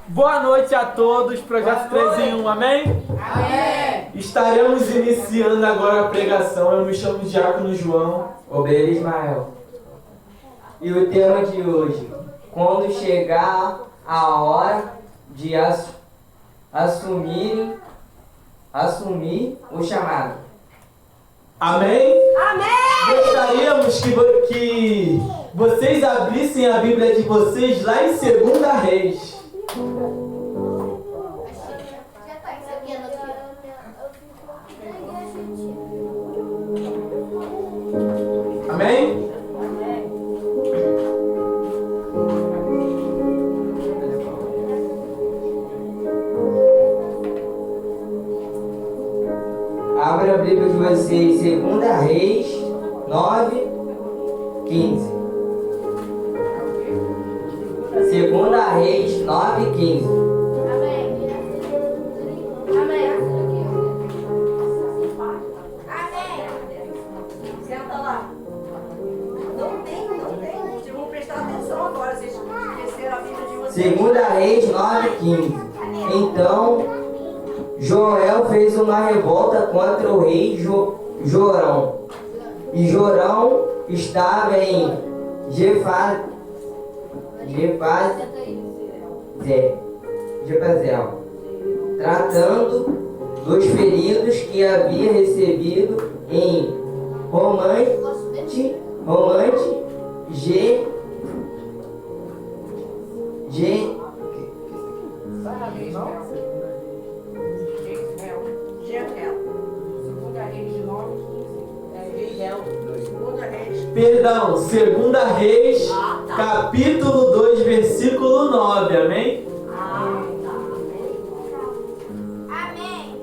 Boa noite a todos, Projeto 3 em 1, amém? Amém! Estaremos iniciando agora a pregação. Eu me chamo Diácono João. Obreiro Ismael. E o tema de hoje: quando chegar a hora de assumir o chamado. Amém? Amém! Gostaríamos que vocês abrissem a Bíblia de vocês lá em 2 Reis. Amém? Abra a Bíblia de vocês, 2 Reis 9, 15. 2 Reis 9, 15. Amém! Amém! Senta lá. Não tem. Vocês vão prestar atenção agora. Vocês esqueceram a Bíblia de vocês. 2 Reis 9, 15. Então Joel fez uma revolta contra o rei Jorão. E Jorão estava em Jepazel, tratando dos feridos que havia recebido em Romante, Perdão, 2 Reis, capítulo 2, versículo 9, amém? Amém!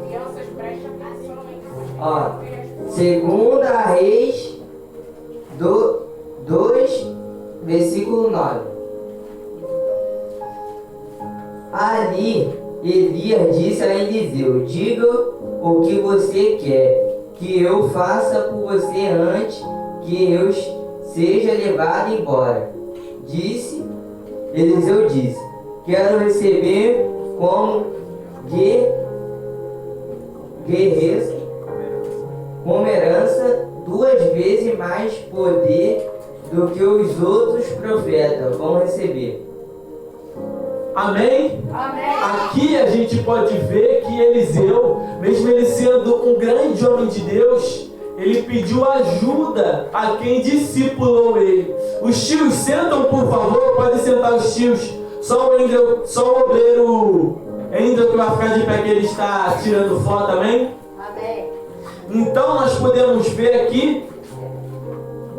Crianças, prestem atenção, hein? Ó, 2 Reis 2, versículo 9. Ali Elias disse a Eliseu: diga o que você quer que eu faça por você antes que eu seja levado embora. Eliseu disse: quero receber como como herança 2 vezes mais poder do que os outros profetas vão receber. Amém? Amém! Aqui a gente pode ver que Eliseu, mesmo ele sendo um grande homem de Deus, ele pediu ajuda a quem discipulou ele. Os tios sentam, por favor, podem sentar os tios. Só o obreiro Andrew que vai ficar de pé, que ele está tirando foto, amém? Amém! Então nós podemos ver aqui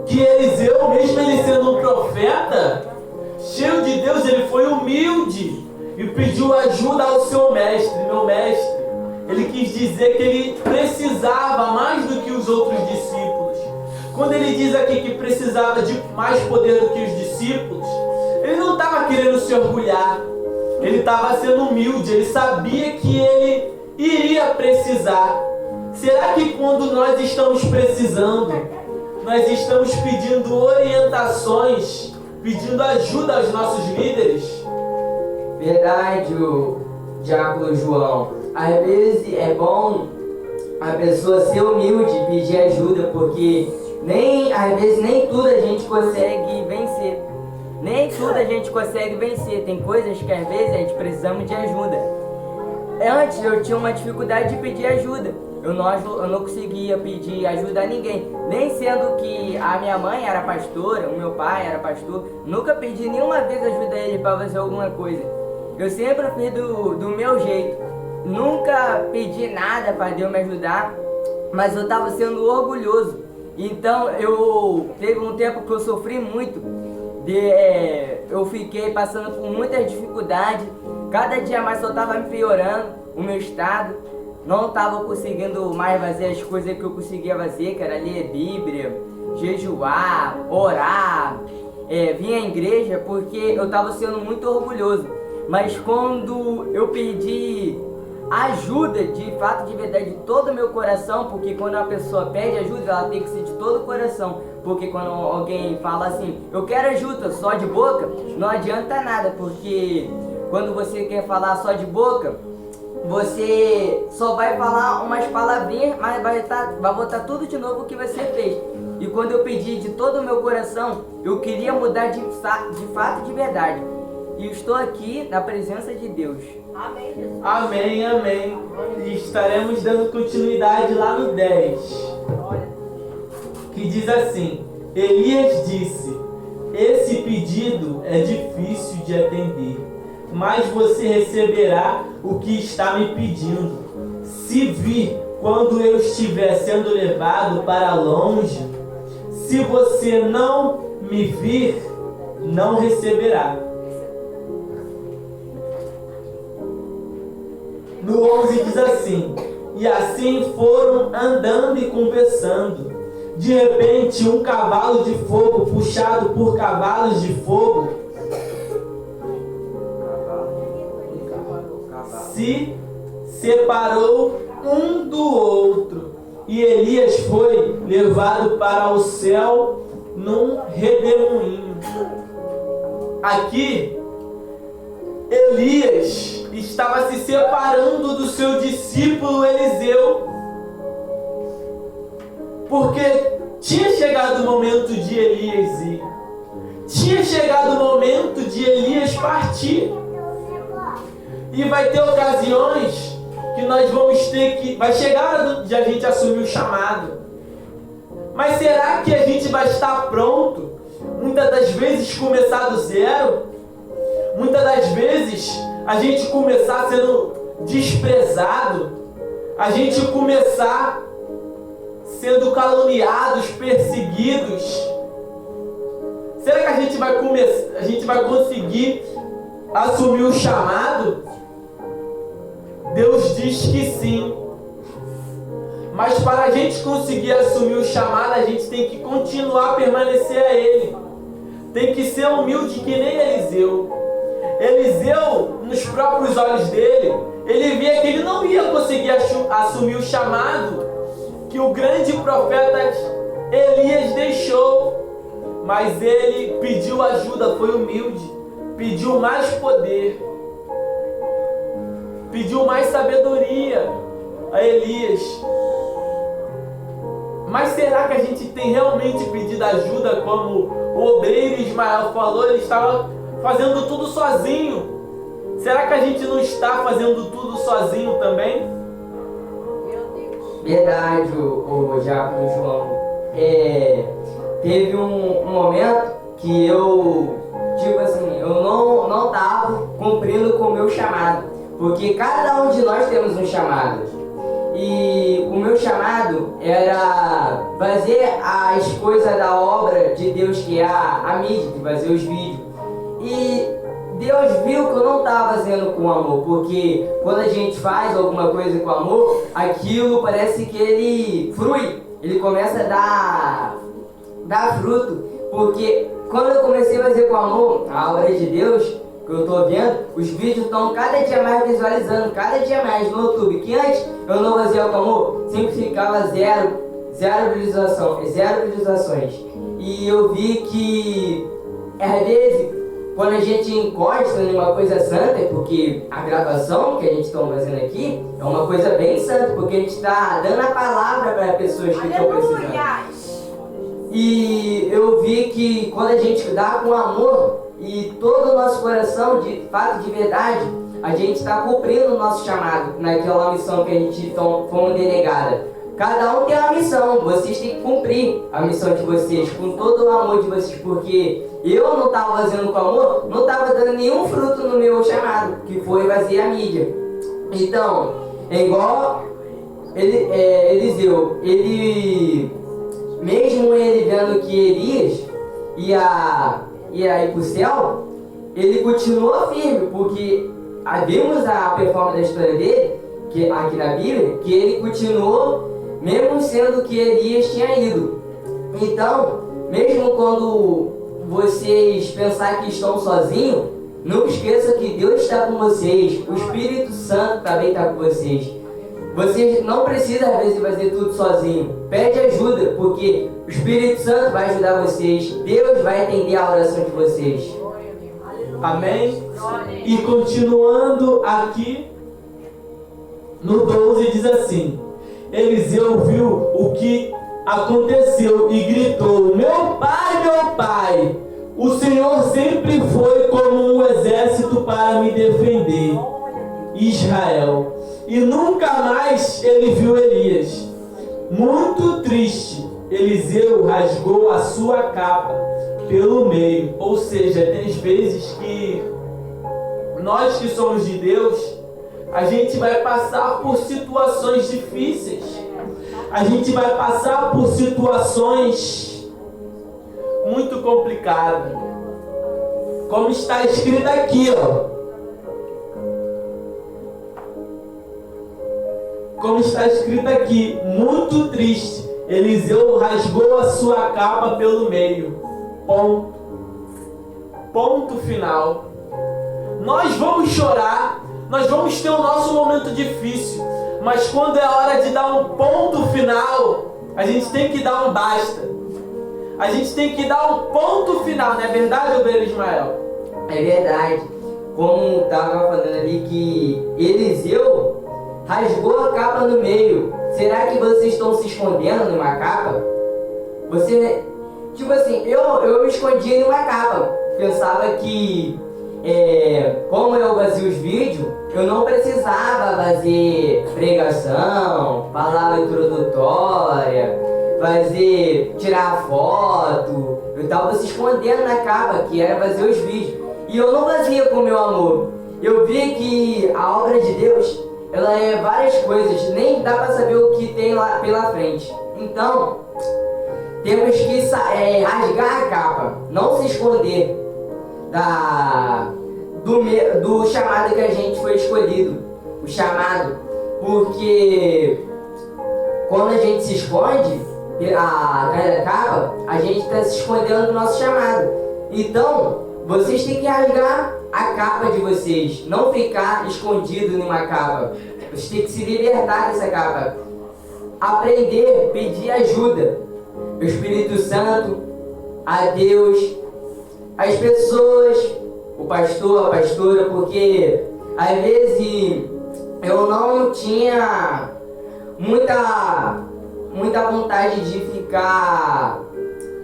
que Eliseu, mesmo ele sendo um profeta, cheio de Deus, ele foi humilde e pediu ajuda ao seu mestre, meu mestre. Ele quis dizer que ele precisava mais do que os outros discípulos. Quando ele diz aqui que precisava de mais poder do que os discípulos, ele não estava querendo se orgulhar. Ele estava sendo humilde, ele sabia que ele iria precisar. Será que quando nós estamos precisando, nós estamos pedindo orientações, pedindo ajuda aos nossos líderes? Verdade, o Diácono João. Às vezes é bom a pessoa ser humilde e pedir ajuda, porque às vezes nem tudo a gente consegue vencer. Nem tudo a gente consegue vencer. Tem coisas que às vezes a gente precisamos de ajuda. Antes eu tinha uma dificuldade de pedir ajuda. Eu não conseguia pedir ajuda a ninguém. Nem sendo que a minha mãe era pastora, o meu pai era pastor. Nunca pedi nenhuma vez ajuda a ele para fazer alguma coisa. Eu sempre fiz do meu jeito. Nunca pedi nada para Deus me ajudar, mas eu estava sendo orgulhoso. Então teve um tempo que eu sofri muito. Eu fiquei passando por muitas dificuldades. Cada dia mais só estava me piorando o meu estado. Não estava conseguindo mais fazer as coisas que eu conseguia fazer, que era ler Bíblia, jejuar, orar, vir à igreja, porque eu estava sendo muito orgulhoso. Mas quando eu pedi ajuda de fato, de verdade, de todo o meu coração, porque quando a pessoa pede ajuda, ela tem que ser de todo o coração, porque quando alguém fala assim, eu quero ajuda só de boca, não adianta nada, porque quando você quer falar só de boca, você só vai falar umas palavrinhas, mas vai botar tudo de novo o que você fez. E quando eu pedi de todo o meu coração, eu queria mudar de fato, de verdade. E eu estou aqui na presença de Deus. Amém, Jesus. Amém, amém. E estaremos dando continuidade lá no 10. Que diz assim: Elias disse: esse pedido é difícil de atender, mas você receberá o que está me pedindo. Se vir quando eu estiver sendo levado para longe, se você não me vir, não receberá. No 11 diz assim: e assim foram andando e conversando. De repente, um cavalo de fogo puxado por cavalos de fogo se separou um do outro, e Elias foi levado para o céu num redemoinho. Aqui, Elias estava se separando do seu discípulo Eliseu, porque tinha chegado o momento de Elias ir, tinha chegado o momento de Elias partir. E vai ter ocasiões que nós vamos ter que... vai chegar a hora de a gente assumir o chamado. Mas será que a gente vai estar pronto? Muitas das vezes começar do zero. Muitas das vezes a gente começar sendo desprezado. A gente começar sendo caluniados, perseguidos. Será que a gente vai conseguir assumir o chamado? Deus diz que sim. Mas para a gente conseguir assumir o chamado, a gente tem que continuar a permanecer a Ele. Tem que ser humilde que nem Eliseu. Eliseu, nos próprios olhos dele, ele via que ele não ia conseguir assumir o chamado que o grande profeta Elias deixou. Mas ele pediu ajuda, foi humilde, pediu mais poder, pediu mais sabedoria a Elias. Mas será que a gente tem realmente pedido ajuda como o obreiro Ismael falou? Ele estava fazendo tudo sozinho. Será que a gente não está fazendo tudo sozinho também? Verdade, o Diácono João. Teve um momento que eu, eu não estava cumprindo com o meu chamado. Porque cada um de nós temos um chamado. E o meu chamado era fazer as coisas da obra de Deus, que é a mídia, de fazer os vídeos. E Deus viu que eu não estava fazendo com amor, porque quando a gente faz alguma coisa com amor, aquilo parece que ele flui, ele começa a dar fruto. Porque quando eu comecei a fazer com amor, a obra de Deus, que eu estou vendo, os vídeos estão cada dia mais visualizando, cada dia mais no YouTube, que antes eu não fazia com amor, sempre ficava zero visualizações. E eu vi que, às vezes, quando a gente encosta em uma coisa santa, porque a gravação que a gente está fazendo aqui é uma coisa bem santa, porque a gente está dando a palavra para as pessoas que estão precisando. E eu vi que quando a gente dá com amor e todo o nosso coração, de fato, de verdade, a gente está cumprindo o nosso chamado naquela missão que a gente foi delegada. Cada um tem uma missão, vocês têm que cumprir a missão de vocês com todo o amor de vocês, porque eu não estava fazendo com amor, não estava dando nenhum fruto no meu chamado, que foi fazer a mídia. Então, é igual Eliseu, mesmo ele vendo que Elias ia ir para o céu, ele continuou firme, porque vimos a performance da história dele, aqui na Bíblia, que ele continuou, mesmo sendo que Elias tinha ido. Então, mesmo quando vocês pensarem que estão sozinhos, Não esqueça que Deus está com vocês, o Espírito Santo também está com vocês. Vocês não precisam às vezes fazer tudo sozinho. Pede ajuda, porque o Espírito Santo vai ajudar vocês. Deus vai atender a oração de vocês. Amém? E continuando aqui no 12 diz assim: Eliseu viu o que aconteceu e gritou: meu pai, o Senhor sempre foi como um exército para me defender, Israel. E nunca mais ele viu Elias. Muito triste, Eliseu rasgou a sua capa pelo meio. Ou seja, tem vezes que nós que somos de Deus, a gente vai passar por situações difíceis. A gente vai passar por situações muito complicadas. Como está escrito aqui, ó. Como está escrito aqui, muito triste, Eliseu rasgou a sua capa pelo meio. Ponto. Ponto final. Nós vamos chorar, nós vamos ter o nosso momento difícil, mas quando é hora de dar um ponto final, a gente tem que dar um basta. A gente tem que dar um ponto final, não é verdade, obreiro Ismael? É verdade. Como estava falando ali que Eliseu rasgou a capa no meio. Será que vocês estão se escondendo numa capa? Você, tipo assim, eu me escondia em uma capa. Pensava que, como eu fazia os vídeos, eu não precisava fazer pregação, palavra introdutória, tirar foto. Eu estava se escondendo na capa, que era fazer os vídeos. E eu não fazia com meu amor. Eu vi que a obra de Deus, ela é várias coisas, nem dá para saber o que tem lá pela frente. Então, temos que rasgar a capa, não se esconder do chamado que a gente foi escolhido. O chamado, porque quando a gente se esconde atrás da capa, a gente está se escondendo do nosso chamado. Então, vocês têm que rasgar a capa de vocês, não ficar escondido numa capa. Vocês têm que se libertar dessa capa. Aprender, pedir ajuda. O Espírito Santo, a Deus, as pessoas, o pastor, a pastora, porque às vezes eu não tinha muita vontade de ficar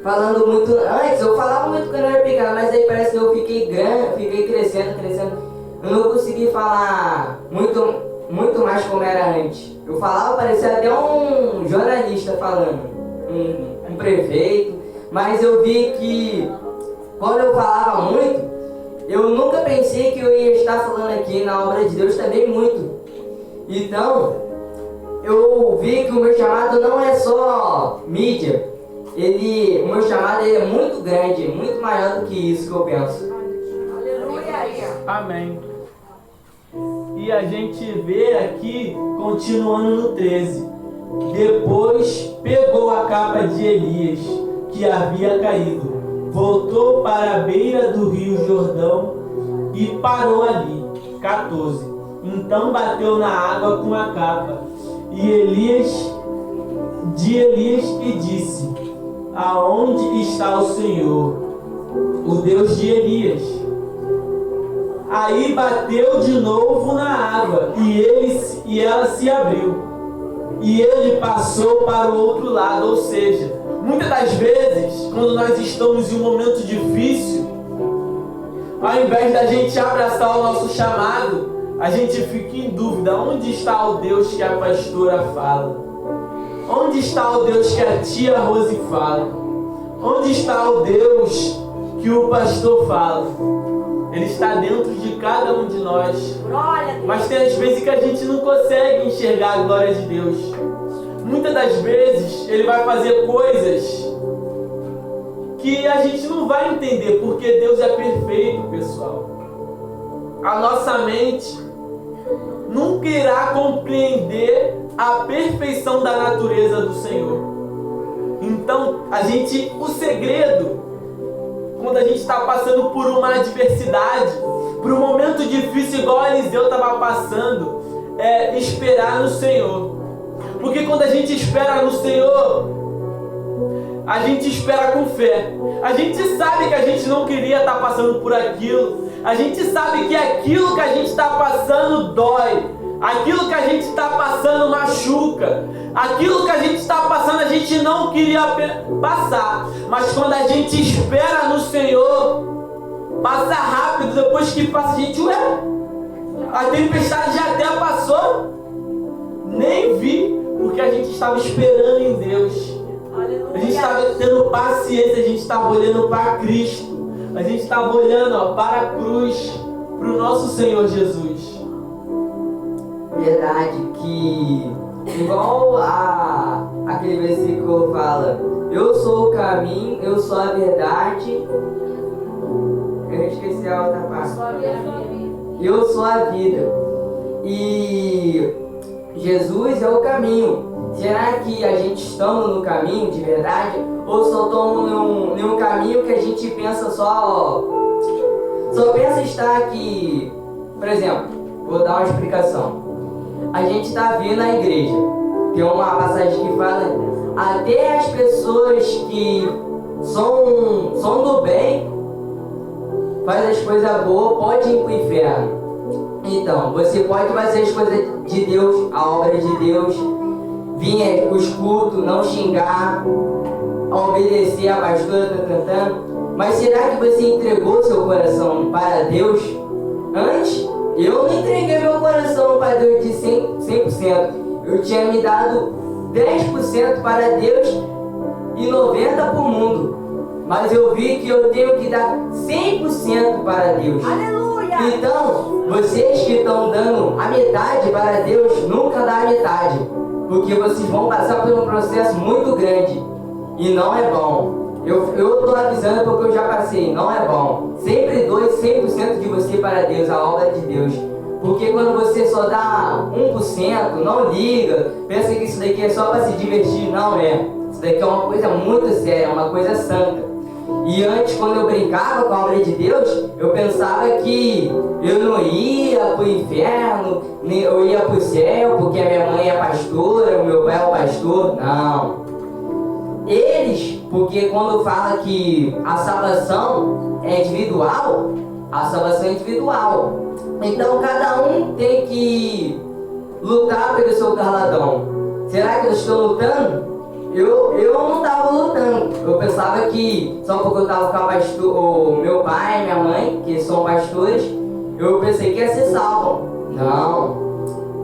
falando muito. Antes eu falava muito quando eu era pequeno, mas aí parece que eu fiquei grande, fiquei crescendo. Eu não consegui falar muito mais como era antes. Eu falava, parecia até um jornalista falando, um prefeito, mas eu vi que quando eu falava muito, eu nunca pensei que eu ia estar falando aqui na obra de Deus também muito. Então, eu vi que o meu chamado não é só mídia. O meu chamado é muito grande, muito maior do que isso que eu penso. Aleluia. Amém. E a gente vê aqui, continuando no 13. Depois pegou a capa de Elias, que havia caído, voltou para a beira do rio Jordão e parou ali. 14. Então bateu na água com a capa de Elias e disse: aonde está o Senhor, o Deus de Elias? Aí bateu de novo na água e ela se abriu. E ele passou para o outro lado. Ou seja, muitas das vezes, quando nós estamos em um momento difícil, ao invés da gente abraçar o nosso chamado, a gente fica em dúvida: onde está o Deus que a pastora fala? Onde está o Deus que a tia Rose fala? Onde está o Deus que o pastor fala? Ele está dentro de cada um de nós. Mas tem as vezes que a gente não consegue enxergar a glória de Deus. Muitas das vezes Ele vai fazer coisas que a gente não vai entender, porque Deus é perfeito, pessoal. A nossa mente nunca irá compreender a perfeição da natureza do Senhor. Então, o segredo quando a gente está passando por uma adversidade, por um momento difícil igual Eliseu estava passando, é esperar no Senhor. Porque quando a gente espera no Senhor, a gente espera com fé. A gente sabe que a gente não queria estar passando por aquilo. A gente sabe que aquilo que a gente está passando dói. Aquilo que a gente está passando machuca. Aquilo que a gente está passando a gente não queria passar. Mas quando a gente espera no Senhor, passa rápido. Depois que passa, a gente, a tempestade já até passou. Nem vi, porque a gente estava esperando em Deus. A gente estava tendo paciência, a gente estava olhando para Cristo. A gente estava olhando para a cruz, para o nosso Senhor Jesus. Verdade que, igual aquele versículo fala, eu sou o caminho, eu sou a verdade. Eu esqueci a outra parte. Eu sou a vida. E Jesus é o caminho. Será que a gente estamos no caminho de verdade? Ou só estamos num caminho que a gente pensa só pensa estar aqui? Por exemplo, vou dar uma explicação. A gente está vindo à igreja. Tem uma passagem que fala: até as pessoas que são do bem, faz as coisas boas, pode ir para o inferno. Então, você pode fazer as coisas de Deus, a obra de Deus, vir os cultos, não xingar, obedecer a pastora está cantando. Mas será que você entregou seu coração para Deus antes? Eu não entreguei meu coração para Deus de 100%. Eu tinha me dado 10% para Deus e 90% para o mundo. Mas eu vi que eu tenho que dar 100% para Deus. Aleluia! Então, vocês que estão dando a metade para Deus, nunca dá a metade. Porque vocês vão passar por um processo muito grande. E não é bom. Eu estou avisando porque eu já passei. Não é bom. Sempre doe 100% de você para Deus, a obra de Deus. Porque quando você só dá 1%, não liga, pensa que isso daqui é só para se divertir. Não é. Isso daqui é uma coisa muito séria, uma coisa santa. E antes, quando eu brincava com a obra de Deus, eu pensava que eu não ia para o inferno, eu ia para o céu, porque a minha mãe é pastora, o meu pai é o pastor. Não. Eles, porque quando fala que a salvação é individual, a salvação é individual. Então cada um tem que lutar pelo seu galardão. Será que eu estou lutando? Eu não estava lutando. Eu pensava que só porque eu estava com o meu pai e minha mãe, que são pastores, eu pensei que ia ser salvo. Não.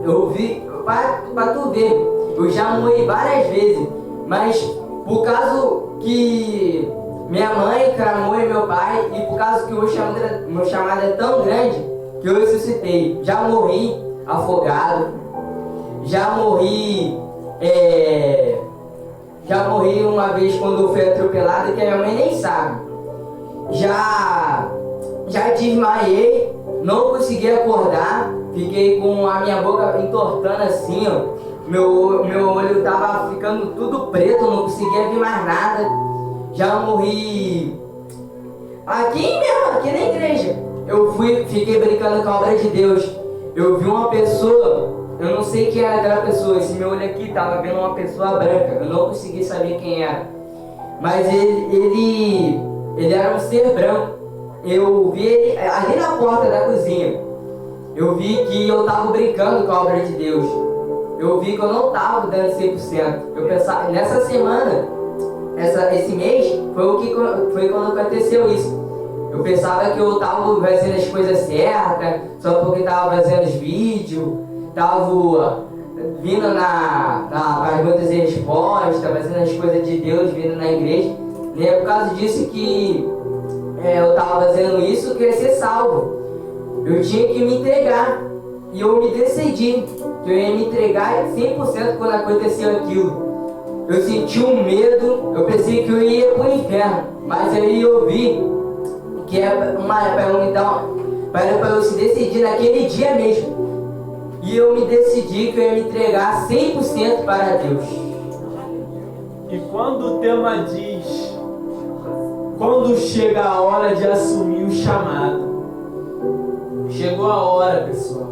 Eu vi, para tu ver, eu já morri várias vezes, mas por causa que minha mãe clamou e meu pai, e por causa que o meu chamado é tão grande, que eu ressuscitei. Já morri afogado, já morri uma vez quando eu fui atropelado, que a minha mãe nem sabe. Já desmaiei, não consegui acordar, fiquei com a minha boca entortando assim, ó. Meu olho estava ficando tudo preto, não conseguia ver mais nada. Já morri aqui mesmo, aqui na igreja. Fiquei brincando com a obra de Deus. Eu vi uma pessoa, eu não sei quem era aquela pessoa. Esse meu olho aqui estava vendo uma pessoa branca, eu não consegui saber quem era. Mas ele era um ser branco. Eu vi ele ali na porta da cozinha. Eu vi que eu estava brincando com a obra de Deus. Eu vi que eu não estava dando 100%. Eu pensava, nessa semana, esse mês, foi quando aconteceu isso. Eu pensava que eu estava fazendo as coisas certas, só porque estava fazendo os vídeos, estava vindo na perguntas e respostas, fazendo as coisas de Deus, vindo na igreja. E é por causa disso que eu estava fazendo isso, eu queria ser salvo. Eu tinha que me entregar. E eu me decidi que eu ia me entregar 100% quando aconteceu aquilo. Eu senti um medo, eu pensei que eu ia para o inferno. Mas aí eu vi que era para eu se decidir naquele dia mesmo. E eu me decidi que eu ia me entregar 100% para Deus. E quando o tema diz quando chega a hora de assumir o chamado. Chegou a hora, pessoal.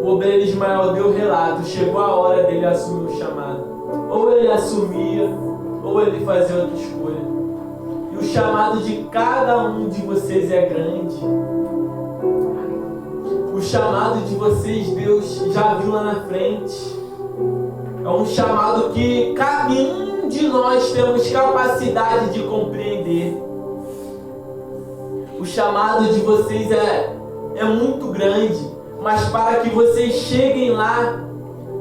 O obreiro Ismael deu relato, chegou a hora dele assumir o chamado. Ou ele assumia, ou ele fazia outra escolha. E o chamado de cada um de vocês é grande. O chamado de vocês, Deus já viu lá na frente. É um chamado que cabe um de nós temos capacidade de compreender. O chamado de vocês é muito grande, mas para que vocês cheguem lá,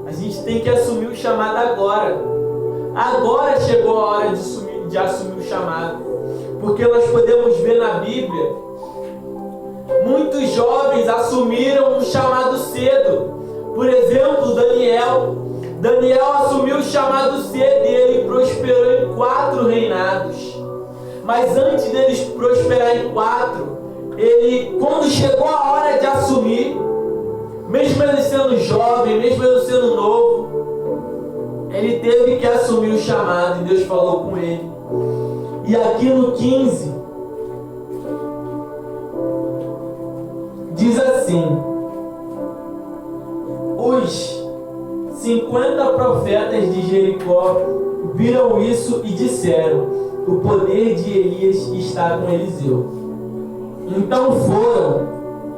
a gente tem que assumir o chamado agora. Agora chegou a hora de assumir o chamado, porque nós podemos ver na Bíblia, muitos jovens assumiram um chamado cedo. Por exemplo, Daniel assumiu o chamado cedo e ele prosperou em 4 reinados. Mas antes deles prosperar em 4, ele, quando chegou a hora de assumir, mesmo ele sendo jovem, mesmo ele sendo novo, ele teve que assumir o chamado e Deus falou com ele. E aqui no 15, diz assim: os 50 profetas de Jericó viram isso e disseram: o poder de Elias está com Eliseu. Então foram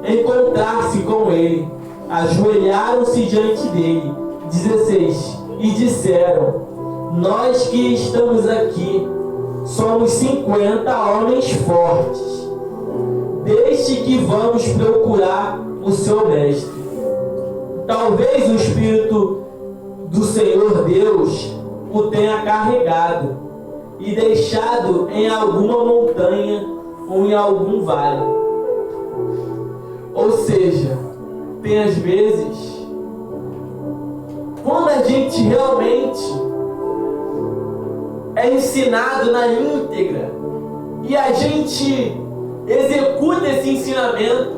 encontrar-se com ele, ajoelharam-se diante dele. 16. E disseram: nós que estamos aqui somos 50 homens fortes. Deixe que vamos procurar o seu mestre. Talvez o Espírito do Senhor Deus o tenha carregado e deixado em alguma montanha ou em algum vale. Ou seja, tem às vezes, quando a gente realmente é ensinado na íntegra e a gente executa esse ensinamento,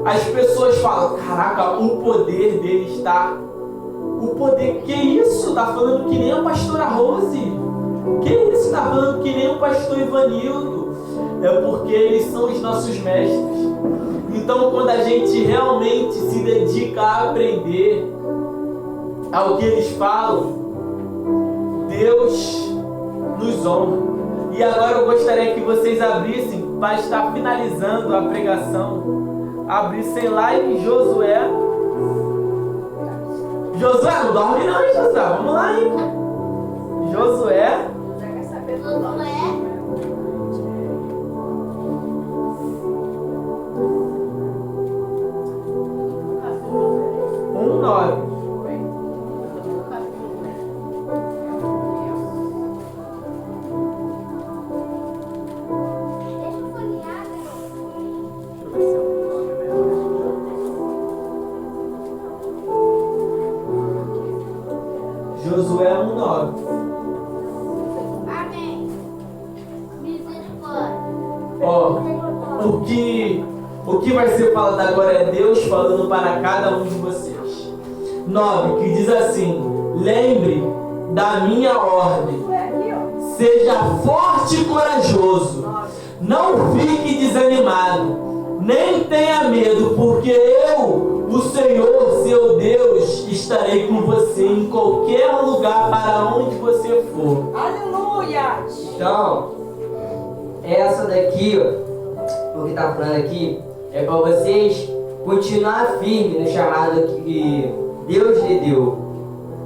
as pessoas falam: caraca, o poder dele está. O poder, que isso? Tá falando que nem a pastora Rose? Que isso? Tá falando que nem o pastor Ivanildo? É porque eles são os nossos mestres. Então, quando a gente realmente se dedica a aprender ao que eles falam, Deus nos honra. E agora eu gostaria que vocês abrissem, para estar finalizando a pregação, abrissem lá em Josué. Josué, não dorme não, hein, Josué? Vamos lá, hein? Josué. Josué. 1:9. Josué 1:9. Amém. Misericórdia. Ó, o que vai ser falado agora é Deus falando para cada um de vocês. 9, que diz assim: lembre da minha ordem, seja forte e corajoso, não fique desanimado, nem tenha medo, porque eu, o Senhor, seu Deus, estarei com você em qualquer lugar para onde você for. Aleluia! Então, essa daqui, ó, o que está falando aqui, é para vocês continuar firme no chamado que Deus lhe deu,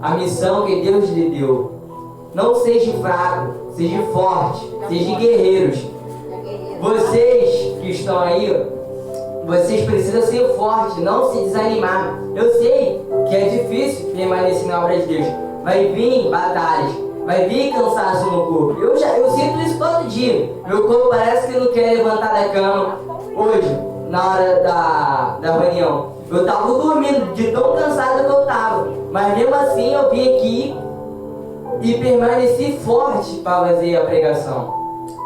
a missão que Deus lhe deu. Não seja fraco, seja forte, seja guerreiros. Vocês que estão aí, ó, vocês precisam ser fortes, não se desanimar. Eu sei que é difícil permanecer na obra de Deus. Vai vir batalhas, vai vir cansaço no corpo. Eu sinto isso todo dia. Meu corpo parece que não quer levantar da cama. Hoje, na hora da reunião, eu estava dormindo de tão cansado que eu estava. Mas mesmo assim eu vim aqui e permaneci forte para fazer a pregação.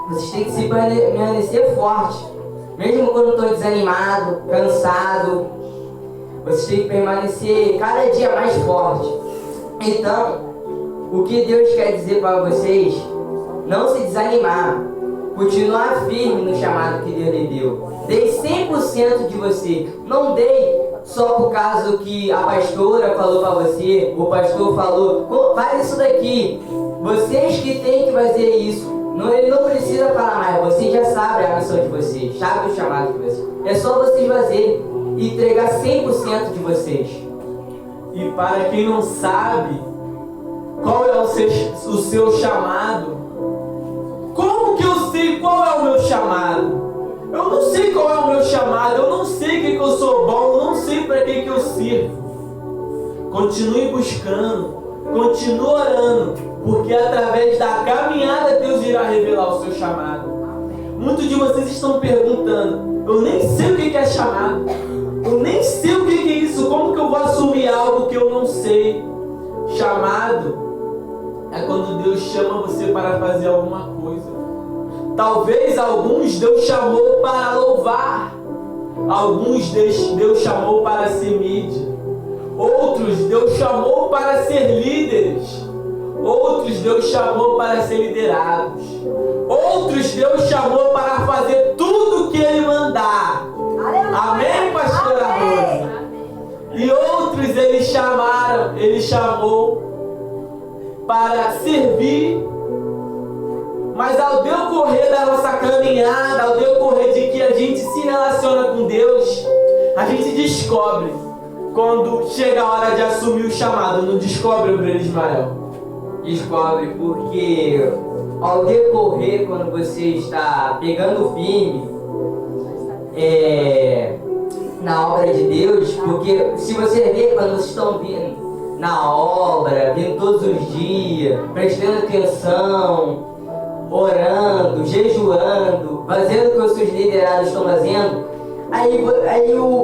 Vocês têm que se permanecer forte. Mesmo quando estou desanimado, cansado, vocês têm que permanecer cada dia mais forte. Então, o que Deus quer dizer para vocês, não se desanimar. continuar firme no chamado que Deus lhe deu. Dei 100% de você. Não dei só por causa que a pastora falou para você, o pastor falou, faz isso daqui. Vocês que têm que fazer isso. Ele não precisa falar mais, você já sabe a missão de vocês, sabe o chamado de vocês. É só vocês fazerem e entregar 100% de vocês. E para quem não sabe qual é o seu chamado, como que eu sei qual é o meu chamado? Eu não sei qual é o meu chamado, eu não sei o que eu sou bom, eu não sei para que eu sirvo. Continue buscando, continue orando, porque através da caminhada Deus irá revelar o seu chamado. Muitos de vocês estão perguntando, eu nem sei o que é chamado, eu nem sei o que é isso, como que eu vou assumir algo que eu não sei? Chamado é quando Deus chama você para fazer alguma coisa. Talvez alguns Deus chamou para louvar, alguns Deus chamou para ser mídia, outros Deus chamou para ser líderes, outros Deus chamou para ser liderados, outros Deus chamou para fazer tudo o que Ele mandar. Amém, pastora Rosa? E outros Ele chamou para servir. Mas ao decorrer da nossa caminhada, ao decorrer de que a gente se relaciona com Deus, a gente descobre quando chega a hora de assumir o chamado. Não descobre, obreiro Ismael? Descobre, porque ao decorrer, quando você está pegando firme na obra de Deus, porque se você vê quando vocês estão vindo na obra, vindo todos os dias, prestando atenção, orando, jejuando, fazendo o que os seus liderados estão fazendo, aí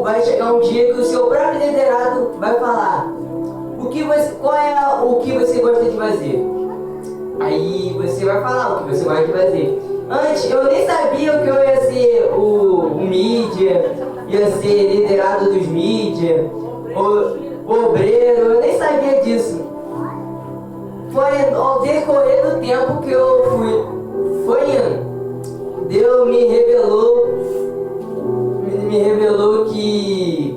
vai chegar um dia que o seu próprio liderado vai falar qual é o que você gosta de fazer. Aí você vai falar o que você gosta de fazer. Antes eu nem sabia o que eu ia ser o mídia, ia ser liderado dos mídia, o obreiro, eu nem sabia disso. Foi ao decorrer do tempo que eu foi indo. Deus me revelou que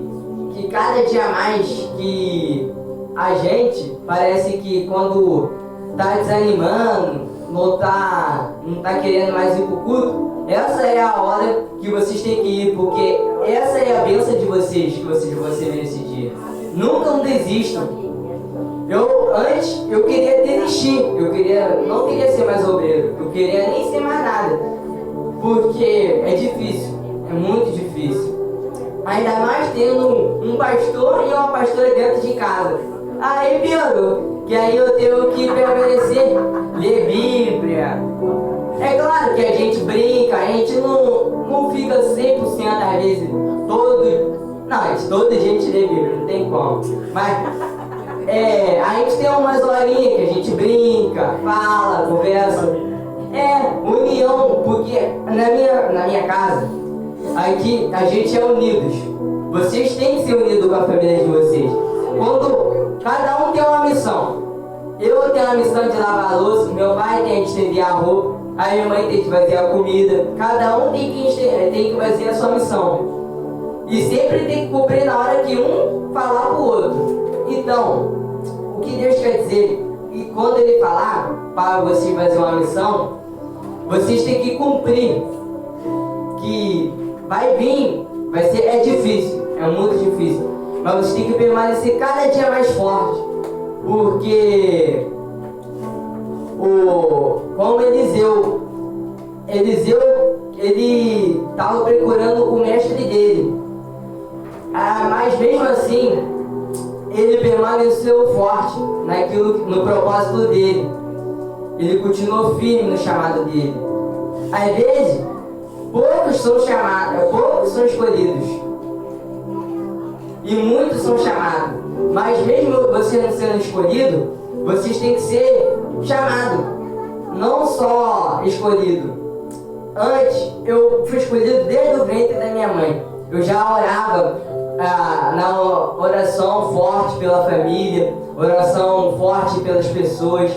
cada dia mais que a gente parece que quando tá desanimando, não tá querendo mais ir pro culto, essa é a hora que vocês têm que ir, porque essa é a bênção de vocês que vocês vão receber nesse dia. Nunca não desistam. Antes eu queria desistir, não queria ser mais obreiro, eu queria nem ser mais nada, porque é difícil, é muito difícil. Ainda mais tendo um pastor e uma pastora dentro de casa. Aí piorou, que aí eu tenho que permanecer, ler Bíblia. É claro que a gente brinca, a gente não fica 100% às vezes, todo dia a gente lê Bíblia, não tem como. Mas a gente tem umas horinhas que a gente brinca, fala, conversa. União, porque na minha casa, aqui a gente é unidos. Vocês têm que ser unidos com a família de vocês. Quando cada um tem uma missão. Eu tenho a missão de lavar a louça, meu pai tem que estender a roupa, a minha mãe tem que fazer a comida. Cada um tem que fazer a sua missão. E sempre tem que cumprir na hora que um falar pro outro. Então, o que Deus quer dizer? E quando Ele falar para você fazer uma missão, vocês têm que cumprir. Que vai vir, é difícil, é muito difícil. Mas vocês têm que permanecer cada dia mais forte. Porque como Eliseu, ele estava procurando o mestre dele. Mas mesmo assim, ele permaneceu forte no propósito dele. Ele continuou firme no chamado dele. Às vezes, poucos são chamados, poucos são escolhidos. E muitos são chamados. Mas mesmo você não sendo escolhido, vocês têm que ser chamados. Não só escolhido. Antes, eu fui escolhido desde o ventre da minha mãe. Eu já orava na oração forte pela família, oração forte pelas pessoas.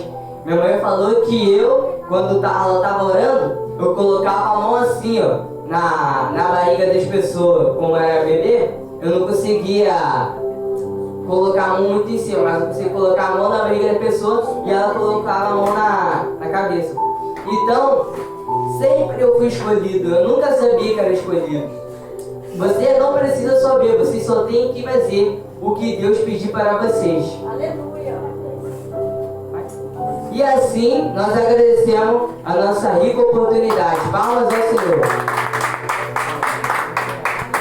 Minha mãe falou que eu, quando ela estava orando, eu colocava a mão assim, ó, na barriga das pessoas. Como era bebê, eu não conseguia colocar a mão muito em cima, mas eu conseguia colocar a mão na barriga da pessoa e ela colocava a mão na cabeça. Então, sempre eu fui escolhido, eu nunca sabia que era escolhido. Você não precisa saber, vocês só têm que fazer o que Deus pedir para vocês. Aleluia. E assim nós agradecemos a nossa rica oportunidade. Palmas ao Senhor.